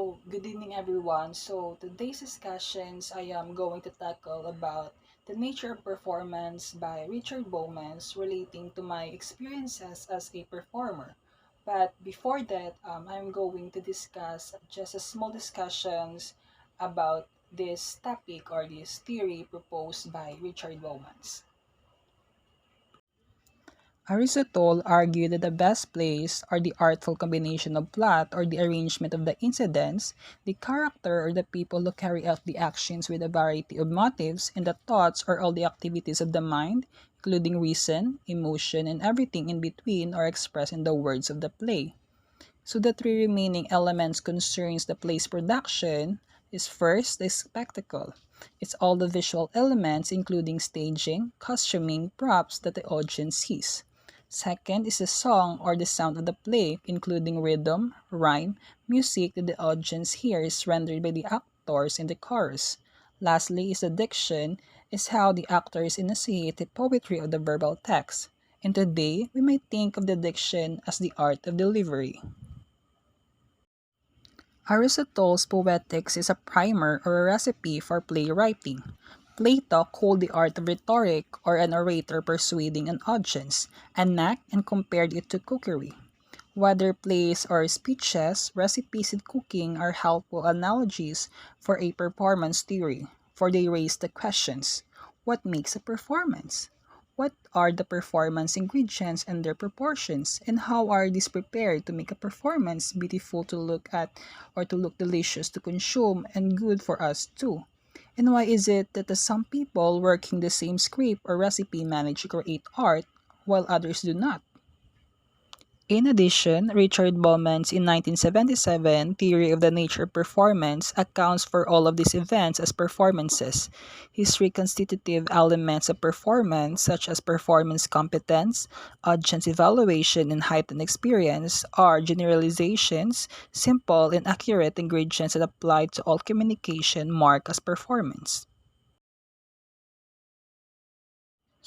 good evening everyone. So, today's discussions I am going to tackle about the nature of performance by Richard Bauman relating to my experiences as a performer. But before that, I'm going to discuss just a small discussions about this topic or this theory proposed by Richard Bauman. Aristotle argued that the best plays are the artful combination of plot or the arrangement of the incidents, the character or the people who carry out the actions with a variety of motives, and the thoughts or all the activities of the mind, including reason, emotion, and everything in between are expressed in the words of the play. So the three remaining elements concerns the play's production is first the spectacle. It's all the visual elements including staging, costuming, props that the audience sees. Second is the song or the sound of the play including rhythm, rhyme, music that the audience hears rendered by the actors in the chorus. Lastly is the diction, is how the actors enunciate the poetry of the verbal text. And today, we might think of the diction as the art of delivery. Aristotle's Poetics is a primer or a recipe for playwriting. Plato called the art of rhetoric or an orator persuading an audience, an act and compared it to cookery. Whether plays or speeches, recipes in cooking are helpful analogies for a performance theory, for they raise the questions: what makes a performance? What are the performance ingredients and their proportions? And how are these prepared to make a performance beautiful to look at or to look delicious to consume and good for us too? And why is it that the some people working the same script or recipe manage to create art while others do not? In addition, Richard Bauman's in 1977 theory of the nature of performance accounts for all of these events as performances. His three constitutive elements of performance, such as performance competence, audience evaluation, and heightened experience, are generalizations, simple and accurate ingredients that apply to all communication marked as performance.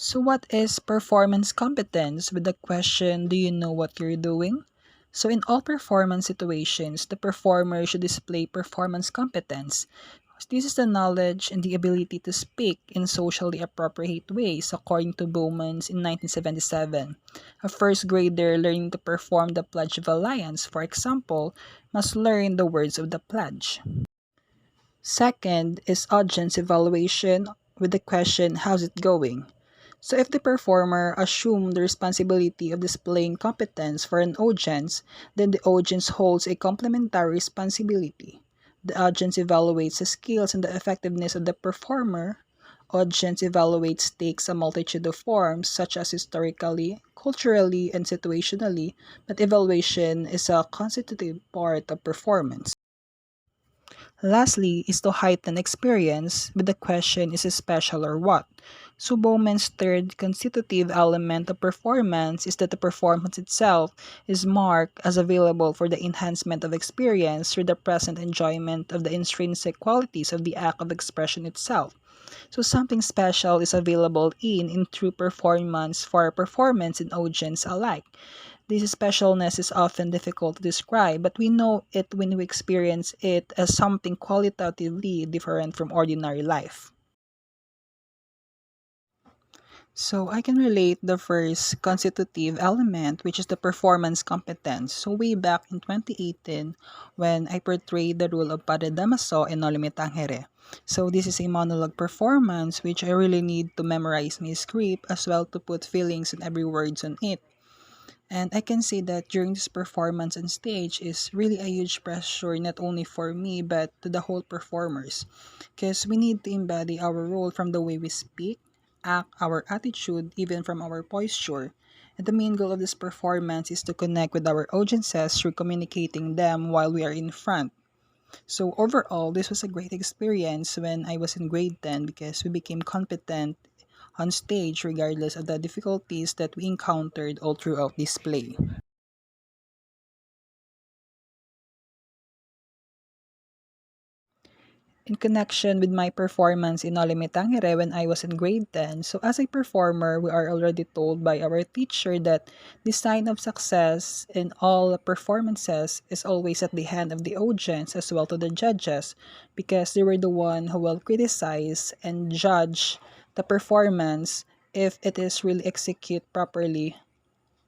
So, what is performance competence? With the question, do you know what you're doing? So, in all performance situations, the performer should display performance competence. This is the knowledge and the ability to speak in socially appropriate ways, according to Bowman's in 1977. A first grader learning to perform the Pledge of Alliance, for example, must learn the words of the pledge. Second is audience evaluation with the question, how's it going? So if the performer assumes the responsibility of displaying competence for an audience, then the audience holds a complementary responsibility. The audience evaluates the skills and the effectiveness of the performer. Audience evaluates takes a multitude of forms, such as historically, culturally, and situationally, but evaluation is a constitutive part of performance. Lastly is to heighten experience, but the question is special or what? So Bowman's third constitutive element of performance is that the performance itself is marked as available for the enhancement of experience through the present enjoyment of the intrinsic qualities of the act of expression itself. So something special is available in true performance for performance and audience alike. This specialness is often difficult to describe, but we know it when we experience it as something qualitatively different from ordinary life. So I can relate the first constitutive element, which is the performance competence. So way back in 2018, when I portrayed the role of Padre Damaso in No Limit Tangere. So this is a monologue performance which I really need to memorize my script as well to put feelings in every words on it. And I can say that during this performance on stage is really a huge pressure not only for me but to the whole performers. Because we need to embody our role from the way we speak, act, our attitude, even from our posture. And the main goal of this performance is to connect with our audiences through communicating them while we are in front. So overall, this was a great experience when I was in grade 10 because we became competent on stage regardless of the difficulties that we encountered all throughout this play. in connection with my performance in Noli Me Tangere when I was in grade 10. So as a performer, we are already told by our teacher that the sign of success in all performances is always at the hand of the audience as well to the judges because they were the one who will criticize and judge the performance if it is really executed properly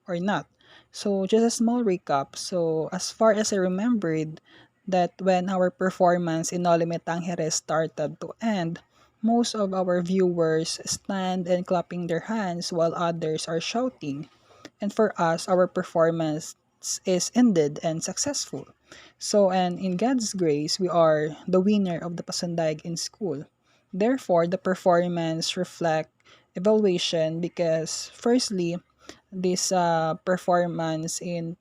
or not. So just a small recap. So as far as I remembered, that when our performance in Noli Me Tangere started to end, most of our viewers stand and clapping their hands while others are shouting. And for us, our performance is ended and successful. So, and in God's grace, we are the winner of the Pasandaig in school. Therefore, the performance reflect evaluation because firstly, this performance in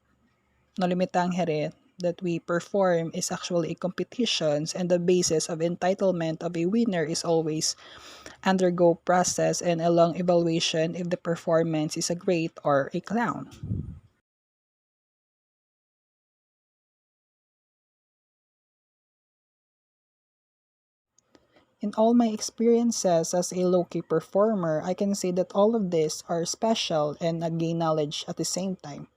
Nolimitang Here that we perform is actually a competitions and the basis of entitlement of a winner is always undergo process and a long evaluation if the performance is a great or a clown. In all my experiences as a low-key performer, I can say that all of these are special and I gain knowledge at the same time.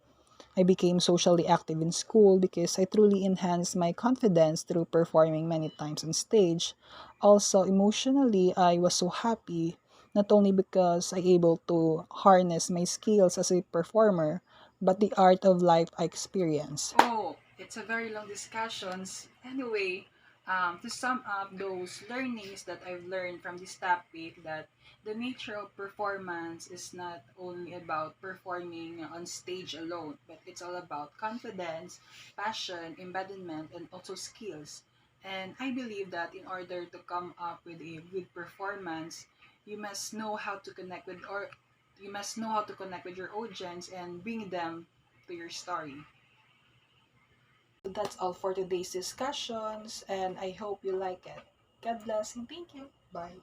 I became socially active in school because I truly enhanced my confidence through performing many times on stage. Also, emotionally, I was so happy not only because I able to harness my skills as a performer, but the art of life I experience. Oh, it's a very long discussions. Anyway, to sum up those learnings that I've learned from this topic, that the nature of performance is not only about performing on stage alone, but it's all about confidence, passion, embodiment, and also skills. And I believe that in order to come up with a good performance, you must know how to connect with or you must know how to connect with your audience and bring them to your story. So that's all for today's discussions, and I hope you like it. God bless and thank you. Bye.